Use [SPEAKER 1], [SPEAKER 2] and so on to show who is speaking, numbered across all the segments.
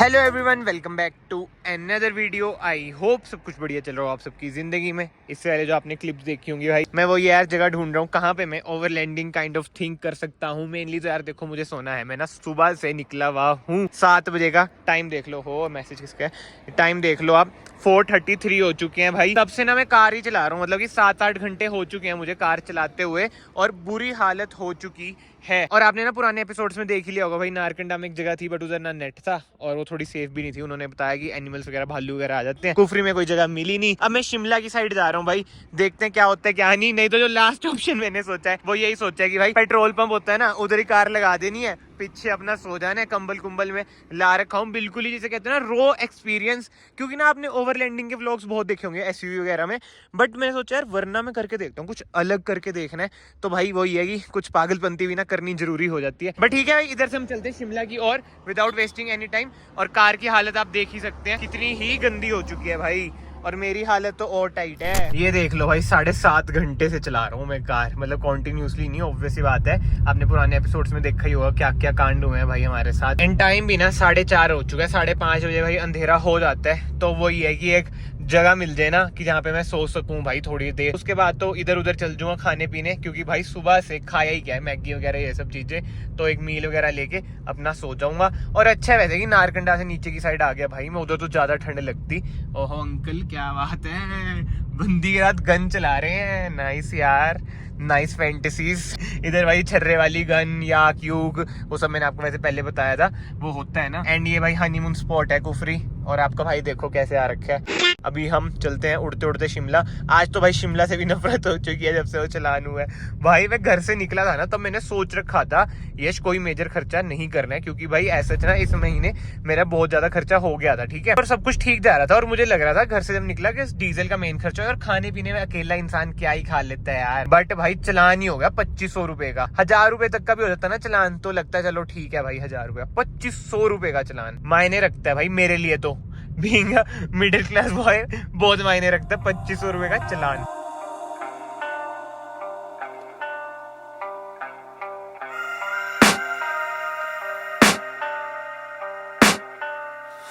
[SPEAKER 1] Hello everyone, welcome back to another video. I hope सब कुछ बढ़िया चल रहा हो आप सबकी ज़िंदगी में। इससे पहले जो आपने क्लिप्स देखी होंगी भाई, मैं वो यार जगह ढूंढ रहा हूँ कहाँ पे मैं ओवरलैंडिंग काइंड ऑफ थिंक कर सकता हूँ। मेनली तो यार देखो, मुझे सोना है। मैं ना सुबह से निकला हुआ हूँ, 7 बजे का टाइम देख लो। हो मैसेज किसका है, टाइम देख लो आप, 4:33 हो चुके हैं भाई। तब से ना मैं कार ही चला रहा हूँ, मतलब कि 7-8 घंटे हो चुके हैं मुझे कार चलाते हुए, और बुरी हालत हो चुकी है। और आपने ना पुराने एपिसोड्स में देख ही लिया होगा भाई, नारकंडा में एक जगह थी बट उधर ना नेट था और वो थोड़ी सेफ भी नहीं थी। उन्होंने बताया कि एनिमल्स वगैरह, भालू वगैरह आ जाते हैं। कुफरी में कोई जगह मिली नहीं। अब मैं शिमला की साइड जा रहा हूँ भाई, देखते हैं क्या होता है क्या नहीं। नहीं तो जो लास्ट ऑप्शन मैंने सोचा है वो यही सोचा है कि भाई पेट्रोल पंप होता है ना, उधर ही कार लगा देनी है, पीछे अपना सो जाना है, कंबल कुंबल में ला रखा हूँ, बिल्कुल ही जिसे कहते हैं ना रो एक्सपीरियंस। क्योंकि ना आपने ओवरलैंडिंग के व्लॉग्स बहुत देखे होंगे एसयूवी वगैरह में, बट मैं सोचा यार वरना मैं करके देखता हूँ, कुछ अलग करके देखना है। तो भाई वही है कि कुछ पागलपंती भी ना करनी जरूरी हो जाती है। बट ठीक है भाई, इधर से हम चलते हैं शिमला की और विदाउट वेस्टिंग एनी टाइम। और कार की हालत आप देख ही सकते हैं कितनी ही गंदी हो चुकी है भाई, और मेरी हालत तो और टाइट है। ये देख लो भाई, 7.5 घंटे से चला रहा हूँ मैं कार, मतलब कॉन्टिन्यूसली नहीं, ऑब्वियस ही बात है। आपने पुराने एपिसोड्स में देखा ही होगा क्या क्या कांड हुए हैं भाई हमारे साथ। एंड टाइम भी ना 4:30 हो चुका है, 5:30 बजे भाई अंधेरा हो जाता है। तो वही है कि एक जगह मिल जाए ना कि जहाँ पे मैं सो सकूं भाई थोड़ी देर। उसके बाद तो इधर उधर चल जाऊंगा खाने पीने, क्योंकि भाई सुबह से खाया ही क्या है, मैगी वगैरह ये सब चीजें। तो एक मील वगैरह लेके अपना सो जाऊंगा। और अच्छा है वैसे कि नारकंडा से नीचे की साइड आ गया भाई मैं, उधर तो ज्यादा ठंड लगती। ओहो अंकल क्या बात है, बंदी के साथ गन चला रहे हैं, नाइस यार, नाइस फैंटेसीज। इधर भाई छर्रे वाली गन या क्यूब, वो सब मैंने आपको वैसे पहले बताया था, वो होता है ना। एंड ये भाई हनीमून स्पॉट है कुफरी, और आपका भाई देखो कैसे आ रखा है। अभी हम चलते हैं उड़ते उड़ते शिमला। आज तो भाई शिमला से भी नफरत हो चुकी है जब से वो चलान हुआ है भाई। मैं घर से निकला था ना, तब मैंने सोच रखा था यश कोई मेजर खर्चा नहीं करना है, क्योंकि भाई ऐसा ना इस महीने मेरा बहुत ज्यादा खर्चा हो गया था, ठीक है। और सब कुछ ठीक जा रहा था, और मुझे लग रहा था घर से जब निकला कि डीजल का मेन खर्चा है, और खाने पीने में अकेला इंसान क्या ही खा लेता है यार। बट भाई चलान ही हो गया 2500 रुपए का। 1000 रुपए तक का भी हो जाता है ना चलान, तो लगता है चलो ठीक है भाई, 1000 रुपया, 2500 रुपए का चलान मायने रखता है भाई मेरे लिए। तो being a middle class boy बहुत मायने रखता है 2500 रुपए का चलान।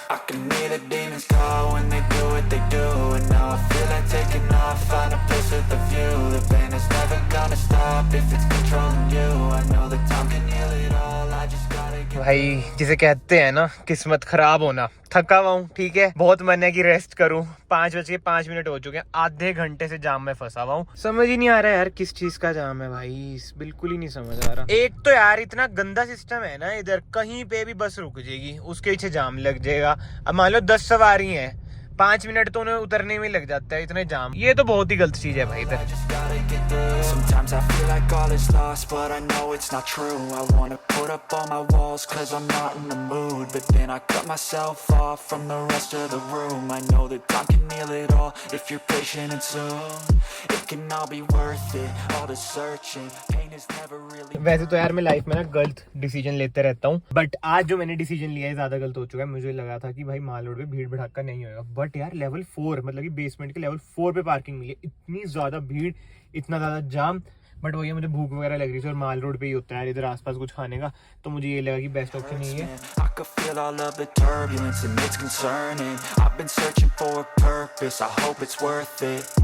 [SPEAKER 2] I can hear the demons call when they do what they do, and now I feel like taking off, find a place with a view. The pain is never gonna stop if it's controlling you. I know that time can heal it all, I just gotta get
[SPEAKER 1] भाई जिसे कहते हैं ना किस्मत खराब होना। थका हुआ हूँ, ठीक है, बहुत मन है कि रेस्ट करूँ। 5:05 हो चुके हैं, आधे घंटे से जाम में फंसा हुआ हूँ। समझ ही नहीं आ रहा यार किस चीज का जाम है भाई, बिल्कुल ही नहीं समझ आ रहा। एक तो यार इतना गंदा सिस्टम है ना, इधर कहीं पे भी बस रुक जाएगी, उसके पीछे जाम लग जाएगा। अब मान लो 10 सवारी है, 5 मिनट तो उन्हें उतरने में लग जाता है, इतने जाम। ये तो बहुत ही गलत चीज है भाई इधर।
[SPEAKER 2] Sometimes I feel like all is lost, but I know it's not true. I wanna put up all my walls, cause I'm not in the mood. But then I cut myself off from the rest of the room. I know that time can heal it all, if you're patient and soon it can all be worth it, all the searching. Pain is never really.
[SPEAKER 1] वैसे तो यार मैं life में ना गलत decision लेते रहता हूँ, बट आज जो मैंने डिसीजन लिया है ज्यादा गलत हो चुका है। मुझे लगा था कि भाई माल रोड पे भीड़ भड़ाका नहीं होगा, बट यार लेवल 4, मतलब कि बेसमेंट के लेवल 4 पे पार्किंग मिली। इतनी ज्यादा भीड़, इतना ज्यादा जाम। बट वही मुझे भूख वगैरह लग रही थी, और माल रोड पे ही होता है यार इधर आसपास कुछ खाने का, तो मुझे ये लगा कि बेस्ट ऑप्शन यही है।
[SPEAKER 2] I could feel all of the turbulence and it's concerning. I've been searching for a purpose, I hope it's worth it.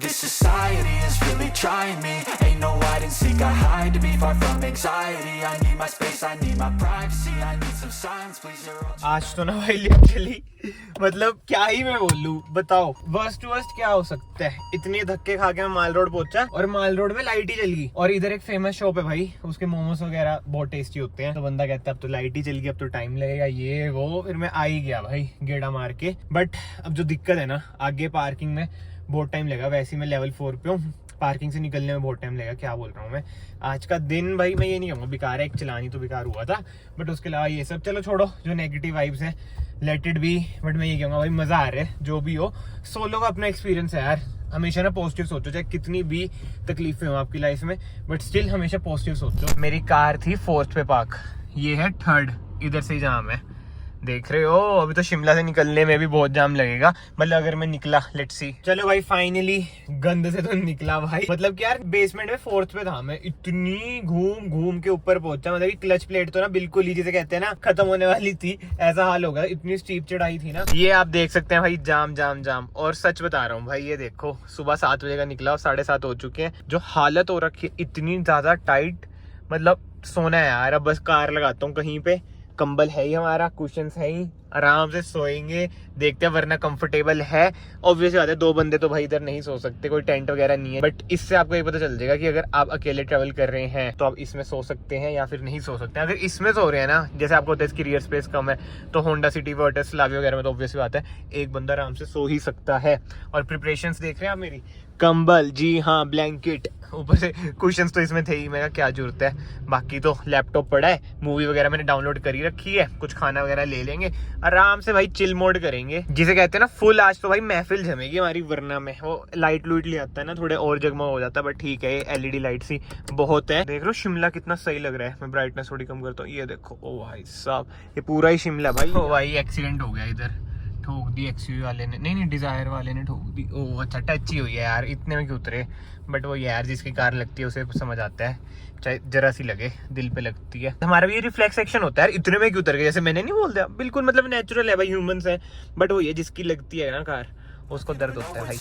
[SPEAKER 2] This society is really trying me. Ain't no hide and seek, I hide to be far from anxiety. I need my space, I need my privacy. I need some silence, please. You're all
[SPEAKER 1] आज तो ना भाई literally मतलब क्या ही मैं बोलूं, बताओ worst to worst क्या हो सकता है। इतने धक्के खा के मैं माल रोड पहुंचा, और माल रोड में लाइट ही चल गई। और इधर एक फेमस शॉप है भाई, उसके मोमोस वगैरह बहुत टेस्टी होते हैं। तो बंदा कहता है अब तो लाइट ही चल गई, अब तो टाइम लगेगा ये वो। फिर मैं आ ही गया भाई गेड़ा मार के। बट अब जो दिक्कत है ना, आगे पार्किंग में बहुत टाइम लगा। वैसे ही मैं लेवल 4 पे हूँ, पार्किंग से निकलने में बहुत टाइम लगेगा। क्या बोल रहा हूँ मैं, आज का दिन भाई मैं ये नहीं कहूँगा बेकार है, एक चलानी तो बेकार हुआ था, बट उसके अलावा ये सब चलो छोड़ो, जो नेगेटिव वाइब्स हैं लेट इट बी। बट मैं ये कहूँगा भाई मजा आ रहा है जो भी हो। सोलो का अपना एक्सपीरियंस है यार, हमेशा ना पॉजिटिव सोचो, चाहे कितनी भी तकलीफें हो आपकी लाइफ में, बट स्टिल हमेशा पॉजिटिव सोचो। मेरी कार थी 4th पे पार्क, ये है 3rd, इधर से ही जाम है, देख रहे हो। अभी तो शिमला से निकलने में भी बहुत जाम लगेगा, मतलब अगर मैं निकला, लेट्स सी। चलो भाई फाइनली गंद से तो निकला भाई, मतलब कि यार बेसमेंट में 4th पे था मैं, इतनी घूम घूम के ऊपर पहुंचा, मतलब कि क्लच प्लेट तो ना बिल्कुल ही जिसे कहते हैं ना खत्म होने वाली थी, ऐसा हाल हो गया, इतनी स्टीप चढ़ाई थी ना। ये आप देख सकते हैं भाई, जाम जाम जाम। और सच बता रहा हूँ भाई, ये देखो सुबह 7 बजे का निकला और 7:30 हो चुके हैं, जो हालत हो रखी है इतनी ज्यादा टाइट, मतलब सोना है यार। अब बस कार लगाता हूँ कहीं पे, कंबल है ही हमारा, कुशन्स है ही, आराम से सोएंगे, देखते हैं, वरना कंफर्टेबल है। ऑब्वियसली बात है, 2 बंदे तो भाई इधर नहीं सो सकते, कोई टेंट वगैरह नहीं है, बट इससे आपको ये पता चल जाएगा कि अगर आप अकेले ट्रैवल कर रहे हैं तो आप इसमें सो सकते हैं या फिर नहीं सो सकते हैं। अगर इसमें सो रहे हैं ना, जैसे आपको होता है इसकी रियर स्पेस कम है, तो होंडा सिटी, वर्टस, स्लाविया वगैरह में तो ऑब्वियसली बात है एक बंदा आराम से सो ही सकता है। और प्रिपरेशंस देख रहे हैं आप मेरी, कंबल, जी हाँ, ब्लैंकेट, ऊपर से कुशन्स तो इसमें थे ही, मेरा क्या जरूरत है। बाकी तो लैपटॉप पड़ा है, मूवी वगैरह मैंने डाउनलोड करी रखी है, कुछ खाना वगैरह ले लेंगे, आराम से भाई चिल मोड करेंगे, जिसे कहते हैं ना फुल। आज तो भाई महफिल जमेगी हमारी, वरना में वो लाइट लूट ले आता है ना, थोड़े और जगमग हो जाता है, बट ठीक है, एलईडी लाइट सी बहुत है। देख लो शिमला कितना सही लग रहा है, मैं ब्राइटनेस थोड़ी कम करता हूँ, ये देखो, ओ भाई साहब, ये पूरा ही शिमला भाई। ओ भाई एक्सीडेंट हो गया इधर, ठोक दी एक्सयूवी वाले ने, नहीं डिजायर वाले ने ठोक दी। ओह अच्छा, टच ही हुई है यार, इतने में क्यों उतरे, बट वो यार जिसकी कार लगती है उसे समझ आता है, चाहे जरा सी लगे, दिल पे लगती है। हमारा भी ये रिफ्लेक्स एक्शन होता है यार, इतने में क्यों उतर गए, जैसे मैंने नहीं बोल दिया, बिल्कुल मतलब नेचुरल है भाई, ह्यूमंस है, बट वो ये जिसकी लगती है ना कार, उसको दर्द होता है भाई।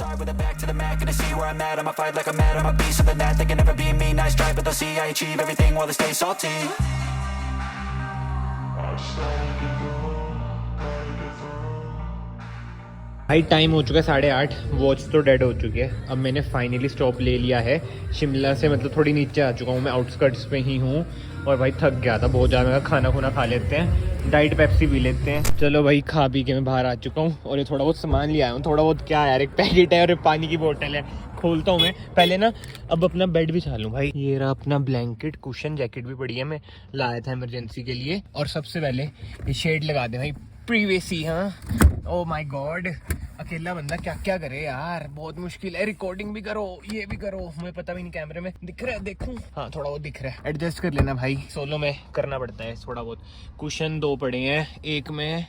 [SPEAKER 1] भाई टाइम हो चुका है 8:30, वॉच तो डेड हो चुकी है। अब मैंने फाइनली स्टॉप ले लिया है शिमला से, मतलब थोड़ी नीचे आ चुका हूँ मैं, आउटस्कर्ट्स पे ही हूँ, और भाई थक गया था बहुत ज़्यादा। खाना खुना खा लेते हैं, डाइट पेप्सी पी लेते हैं। चलो भाई खा पी के मैं बाहर आ चुका हूँ, और ये थोड़ा बहुत सामान लिया हूँ, थोड़ा बहुत क्या यार, एक पैकेट है और एक पानी की बोतल है, खोलता हूँ मैं पहले ना। अब अपना बेड बिछा लूँ भाई, ये रहा अपना ब्लैंकेट, कुशन, जैकेट भी पड़ी है, मैं लाया था इमरजेंसी के लिए। और सबसे पहले ये शेड लगा दे भाई, प्रीवेसी। हाँ ओ माय गॉड, अकेला बंदा क्या क्या करे यार, बहुत मुश्किल है। रिकॉर्डिंग भी करो, ये भी करो, मुझे पता भी नहीं कैमरे में दिख रहा है, देखूं, हाँ थोड़ा बहुत दिख रहा है, एडजस्ट कर लेना भाई, सोलो में करना पड़ता है थोड़ा बहुत। कुशन 2 पड़े हैं, एक मैं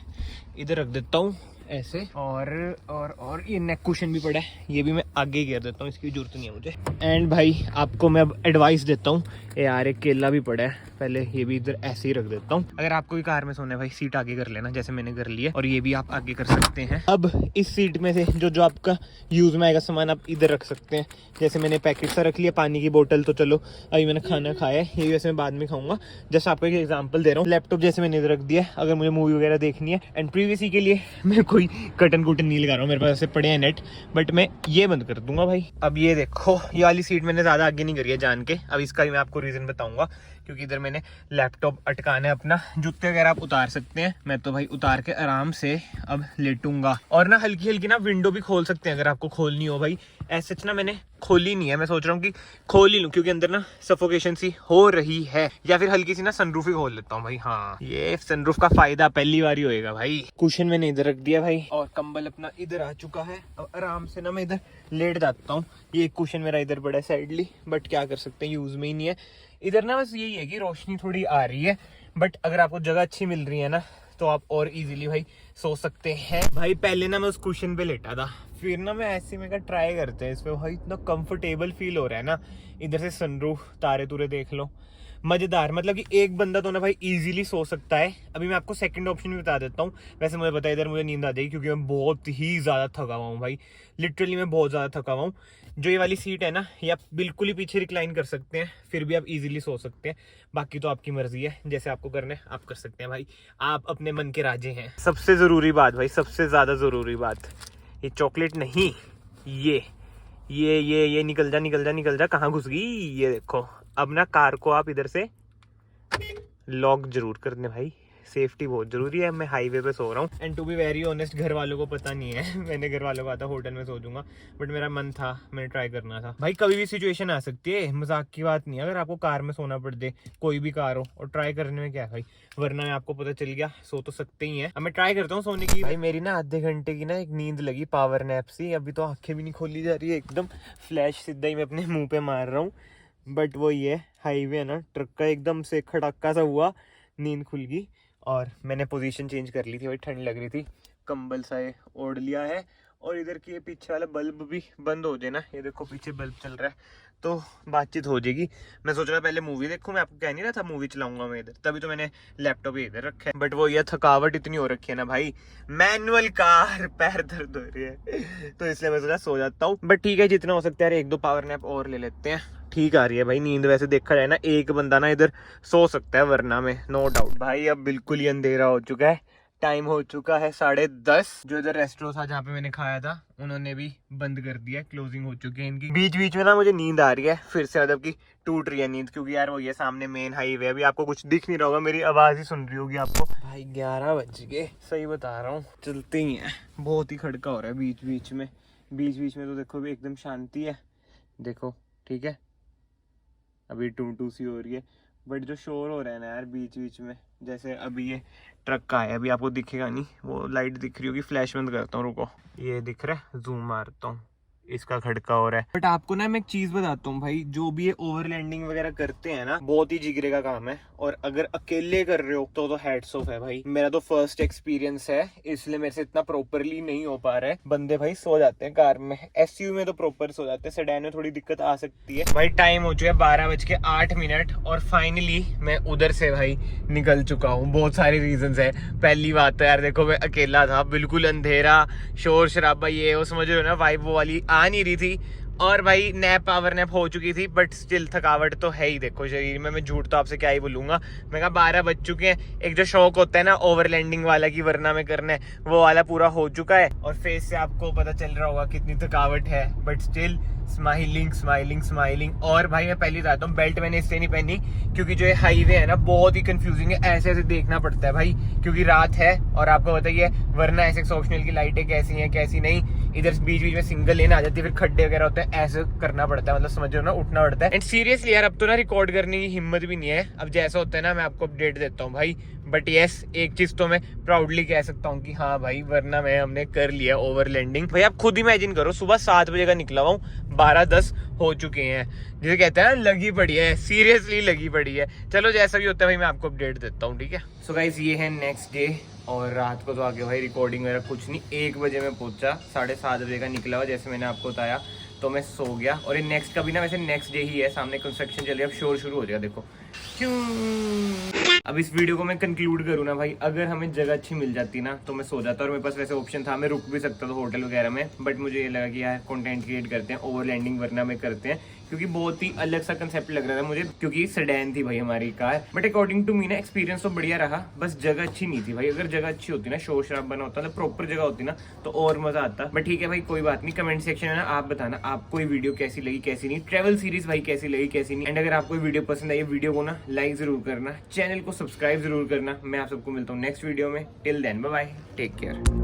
[SPEAKER 1] इधर रख देता हूँ ऐसे, और ये नेक कुशन भी पड़ा है, ये भी मैं आगे गिर देता हूँ, इसकी जरूरत नहीं है मुझे। एंड भाई आपको मैं अब एडवाइस देता हूँ, यार एक केला भी पड़ा है, पहले ये भी इधर ऐसे ही रख देता हूँ। अगर आपको भी कार में सोना है भाई, सीट आगे कर लेना, जैसे मैंने कर लिया, और ये भी आप आगे कर सकते हैं। अब इस सीट में से जो आपका यूज में आएगा सामान आप इधर रख सकते हैं, जैसे मैंने पैकेट सा रख लिया, पानी की बोतल तो चलो अभी मैंने खाना खाया है, ये वैसे मैं बाद में खाऊंगा, जैसे आपको एक एग्जाम्पल दे रहा हूँ। लैपटॉप जैसे मैंने इधर रख दिया, अगर मुझे मूवी वगैरह देखनी है, एंड प्रीवियसी के लिए मैं कोई कटन कुटन नहीं लगा रहा हूँ, मेरे पास ऐसे पड़े हैं नेट, बट मैं ये बंद कर दूंगा भाई। अब ये देखो, ये वाली सीट मैंने ज्यादा आगे नहीं करी है जान के, अब इसका भी मैं आपको रीजन बताऊंगा, क्योंकि इधर मैंने लैपटॉप अटकाना है अपना। जूते वगैरह आप उतार सकते हैं, मैं तो भाई उतार के आराम से अब लेटूंगा। और ना हल्की हल्की ना विंडो भी खोल सकते हैं अगर आपको खोलनी हो भाई, ऐसे ना मैंने खोली नहीं है, मैं सोच रहा हूँ कि खोल ही लूँ, क्योंकि अंदर ना सफोकेशन सी हो रही है, या फिर हल्की सी ना सनरूफ ही खोल लेता हूँ भाई। हाँ ये सनरूफ का फायदा पहली बार ही होएगा भाई। कुशन मैंने इधर रख दिया भाई, और कंबल अपना इधर आ चुका है, अब आराम से ना मैं इधर लेट जाता हूँ। ये कुशन मेरा इधर बड़ा है साइडली, बट क्या कर सकते हैं, यूज में ही नहीं है इधर ना, बस यही है कि रोशनी थोड़ी आ रही है, बट अगर आपको जगह अच्छी मिल रही है ना, तो आप और इजीली भाई सो सकते हैं। भाई पहले ना मैं उस कुशन पे लेटा था, फिर ना मैं ऐसे में ट्राई करते हैं इस पे, भाई इतना कंफर्टेबल फील हो रहा है ना, इधर से सनरूफ, तारे तुरे देख लो, मजेदार। मतलब कि एक बंदा तो ना भाई इजीली सो सकता है। अभी मैं आपको सेकंड ऑप्शन भी बता देता हूँ, वैसे मुझे पता है इधर मुझे नींद आ जाएगी, क्योंकि मैं बहुत ही ज्यादा थका हुआ हूँ भाई, लिटरली मैं बहुत ज्यादा थका हुआ हूँ। जो ये वाली सीट है ना, ये आप बिल्कुल ही पीछे रिक्लाइन कर सकते हैं, फिर भी आप इजीली सो सकते हैं। बाकी तो आपकी मर्जी है, जैसे आपको करना है आप कर सकते हैं भाई, आप अपने मन के राजे हैं। सबसे जरूरी बात भाई, सबसे ज्यादा जरूरी बात, ये चॉकलेट नहीं, ये निकल जा, कहाँ घुस गई, ये देखो। अब ना कार को आप इधर से लॉक जरूर कर दें भाई, सेफ्टी बहुत जरूरी है। मैं हाईवे पे सो रहा हूँ and to be very honest घर वालों को पता नहीं है मैंने घर वालों को आता होटल में सो जाऊंगा, बट मेरा मन था, मैंने ट्राई करना था। भाई कभी भी सिचुएशन आ सकती है, मजाक की बात नहीं है। अगर आपको कार में सोना पड़ दे, कोई भी कार हो, और ट्राई करने में क्या है भाई, वरना में आपको पता चल गया सो तो सकते ही है। अब मैं ट्राई करता हूँ सोने की। भाई मेरी ना आधे घंटे की ना एक नींद लगी, पावर नैप सी। अभी तो आंखें भी नहीं खोली जा रही है, एकदम फ्लैश सीधा ही मैं अपने मुंह पे मार रहा हूँ। बट वो ये हाईवे है ना, ट्रक का एकदम से खड़ाका सा हुआ, नींद खुल गई और मैंने पोजीशन चेंज कर ली थी। भाई ठंड लग रही थी, कंबल सा ये ओढ़ लिया है। और इधर की ये पीछे वाला बल्ब भी बंद हो जाए ना, ये देखो पीछे बल्ब चल रहा है, तो बातचीत हो जाएगी। मैं सोच रहा पहले मूवी देखूं, मैं आपको कह नहीं रहा था मूवी चलाऊंगा मैं इधर, तभी तो मैंने लैपटॉप इधर रखा है। बट वो ये थकावट इतनी हो रखी है ना भाई, मैनुअल कार, पैर दर्द हो रही है तो इसलिए मैं सोचा सो जाता हूँ। बट ठीक है, जितना हो सकता है 1-2 पावर नैप और ले लेते हैं। ठीक आ रही है भाई नींद, वैसे देखा जाए ना एक बंदा ना इधर सो सकता है, वरना में नो डाउट। भाई अब बिल्कुल ही अंधेरा हो चुका है, टाइम हो चुका है 10:30। जो इधर रेस्टोरेंट था जहाँ पे मैंने खाया था, उन्होंने भी बंद कर दिया, क्लोजिंग हो चुकी है इनकी। बीच बीच में ना मुझे नींद आ रही है फिर से, मतलब की टूट रही है नींद, क्योंकि यार वो ये सामने मेन हाईवे, अभी आपको कुछ दिख नहीं रहा होगा, मेरी आवाज ही सुन रही होगी आपको। भाई 11 बज गए, सही बता रहा हूँ, चलते ही है। बहुत ही खड़का हो रहा है बीच बीच में, बीच बीच में तो देखो भी एकदम शांति है, देखो ठीक है, अभी टू सी हो रही है। बट जो शोर हो रहा है ना यार बीच बीच में, जैसे अभी ये ट्रक का है, अभी आपको दिखेगा नहीं, वो लाइट दिख रही होगी, फ्लैश बंद करता हूँ, रुको, ये दिख रहा है, जूम मारता हूँ, इसका खड़का हो रहा है। बट आपको ना मैं एक चीज बताता हूँ भाई, जो भी ये ओवरलैंडिंग वगैरह करते हैं ना, बहुत ही जिगरे का काम है, और अगर अकेले कर रहे हो तो हैट्स ऑफ है भाई। मेरा तो फर्स्ट एक्सपीरियंस है, इसलिए मेरे से इतना प्रॉपरली नहीं हो पा रहा है। बंदे भाई सो जाते हैं कार में, एसयूवी में तो प्रॉपर सो जाते हैं, सेडान में थोड़ी दिक्कत आ सकती है। भाई टाइम हो चुका है 12:08 और फाइनली मैं उधर से भाई निकल चुका हूँ। बहुत सारे रीजंस है। पहली बात तो यार देखो, मैं अकेला था, बिल्कुल अंधेरा, शोर शराबा, ये वो समझ रहे हो ना, वाइब वो वाली आ नहीं रही थी। और भाई नैप, पावर नैप हो चुकी थी, बट स्टिल थकावट तो है ही देखो शरीर में। मैं झूठ तो आपसे क्या ही बोलूंगा। मैं कहा 12 बज चुके हैं, एक जो शौक होता है ना ओवरलैंडिंग वाला की वरना में करना है, वो वाला पूरा हो चुका है। और फेस से आपको पता चल रहा होगा कितनी थकावट है, but still smiling smiling smiling. और भाई मैं पहले बताता हूँ, बेल्ट मैंने इसलिए नहीं पहनी क्योंकि जो ये हाईवे है ना बहुत ही कंफ्यूजिंग है, ऐसे ऐसे देखना पड़ता है भाई, क्योंकि रात है और आपको बताइए, वरना ऐसे ऑप्शनल की लाइटें कैसी हैं कैसी नहीं, इधर बीच बीच में सिंगल लेन आ जाती है, फिर खड्डे वगैरह होते हैं, ऐसे करना पड़ता है, मतलब समझ लो ना, उठना पड़ता है। एंड सीरियसली यार अब तो ना रिकॉर्ड करने की हिम्मत भी नहीं है, अब जैसा होता है ना मैं आपको अपडेट देता हूँ भाई। बट यस, एक चीज तो मैं प्राउडली कह सकता हूँ कि हाँ भाई, वरना मैं हमने कर लिया ओवरलैंडिंग। भाई आप खुद इमेजिन करो, सुबह 7 बजे का निकला हूँ, 12:10 हो चुके हैं, जिसे कहते हैं ना लगी पड़ी है, सीरियसली लगी पड़ी है। चलो जैसा भी होता है भाई मैं आपको अपडेट देता हूँ, ठीक है। सो गाइस ये है नेक्स्ट डे, और रात को तो आगे भाई रिकॉर्डिंग वगैरह कुछ नहीं। 1 बजे मैं पहुंचा, 7:30 बजे का निकला हुआ, जैसे मैंने आपको बताया, तो मैं सो गया। और ये नेक्स्ट का भी ना वैसे नेक्स्ट डे ही है, सामने कंस्ट्रक्शन चल रही है, अब शोर शुरू हो जाएगा देखो क्यों। अब इस वीडियो को मैं कंक्लूड करूँ ना भाई, अगर हमें जगह अच्छी मिल जाती ना तो मैं सो जाता, और मेरे पास वैसे ऑप्शन था, मैं रुक भी सकता था होटल वगैरह में, बट मुझे ये लगा कि यार कंटेंट क्रिएट करते हैं, ओवरलैंडिंग वरना में करते हैं, क्योंकि बहुत ही अलग सा कंसेप्ट लग रहा था मुझे, क्योंकि सेडान थी भाई हमारी कार। बट अकॉर्डिंग टू मी ना एक्सपीरियंस तो बढ़िया रहा, बस जगह अच्छी नहीं थी भाई। अगर जगह अच्छी होती ना, शोर शराब बना होता, तो प्रॉपर जगह होती ना, तो और मजा आता। बट ठीक है भाई, कोई बात नहीं, कमेंट सेक्शन है ना, आप बताना आपको ये वीडियो कैसी लगी कैसी नहीं, ट्रेवल सीरीज भाई कैसी लगी कैसी नहीं। एंड अगर आपको वीडियो पसंद आई, वीडियो को ना लाइक जरूर करना, चैनल को सब्सक्राइब जरूर करना। मैं आप सबको मिलता हूँ नेक्स्ट वीडियो में, till then bye bye, take care.